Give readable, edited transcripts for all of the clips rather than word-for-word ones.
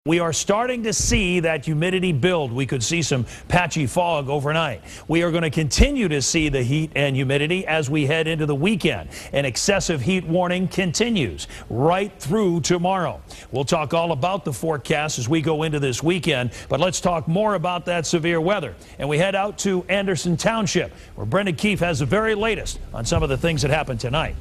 We are starting to see that humidity build. We could see some patchy fog overnight. We are going to continue to see the heat and humidity as we head into the weekend. An excessive heat warning continues right through tomorrow. We'll talk all about the forecast as we go into this weekend, but let's talk more about that severe weather. And we head out to Anderson Township, where Brendan Keefe has the very latest on some of the things that happened tonight.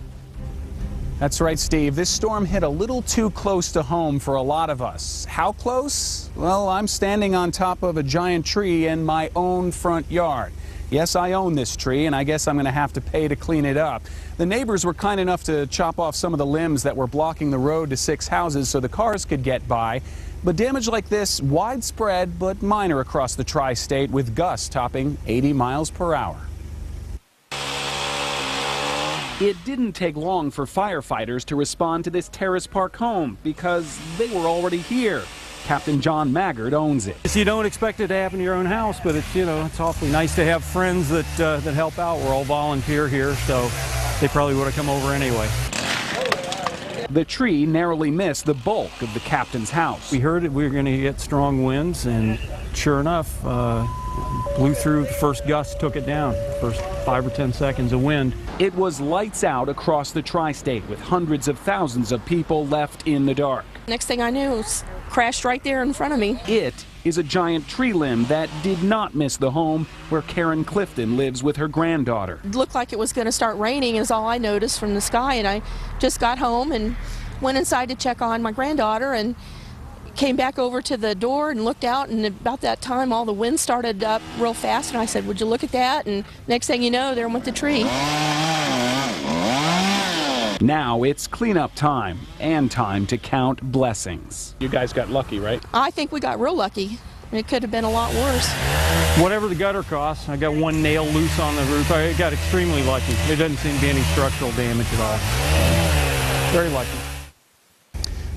That's right, Steve. This storm hit a little too close to home for a lot of us. How close? Well, I'm standing on top of a giant tree in my own front yard. Yes, I own this tree, and I guess I'm going to have to pay to clean it up. The neighbors were kind enough to chop off some of the limbs that were blocking the road to 6 houses so the cars could get by. But damage like this, widespread but minor across the tri-state, with gusts topping 80 miles per hour. It didn't take long for firefighters to respond to this Terrace Park home because they were already here. Captain John Maggard owns it. You don't expect it to happen to your own house, but it's, it's awfully nice to have friends that help out. We're all volunteer here, so they probably would have come over anyway. The tree narrowly missed the bulk of the captain's house. We heard we were going to get strong winds, and sure enough, blew through. The first gust took it down. First 5 or 10 seconds of wind. It was lights out across the tri-state, with hundreds of thousands of people left in the dark. Next thing I knew, it crashed right there in front of me. It is a giant tree limb that did not miss the home where Karen Clifton lives with her granddaughter. It looked like it was going to start raining is all I noticed from the sky, and I just got home and went inside to check on my granddaughter and came back over to the door and looked out, and about that time all the wind started up real fast, and I said, would you look at that? And next thing you know, there went the tree. Now it's cleanup time and time to count blessings. You guys got lucky, right? I think we got real lucky. It could have been a lot worse. Whatever the gutter costs, I got one nail loose on the roof. I got extremely lucky. There doesn't seem to be any structural damage at all. Very lucky.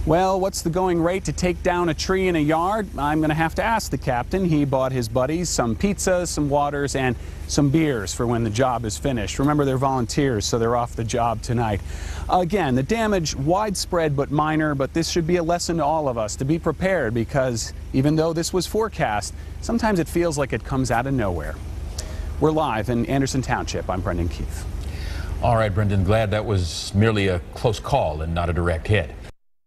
Well, what's the going rate to take down a tree in a yard? I'm going to have to ask the captain. He bought his buddies some pizzas, some waters, and some beers for when the job is finished. Remember, they're volunteers, so they're off the job tonight. Again, the damage widespread but minor, but this should be a lesson to all of us to be prepared, because even though this was forecast, sometimes it feels like it comes out of nowhere. We're live in Anderson Township. I'm Brendan Keefe. All right, Brendan, glad that was merely a close call and not a direct hit.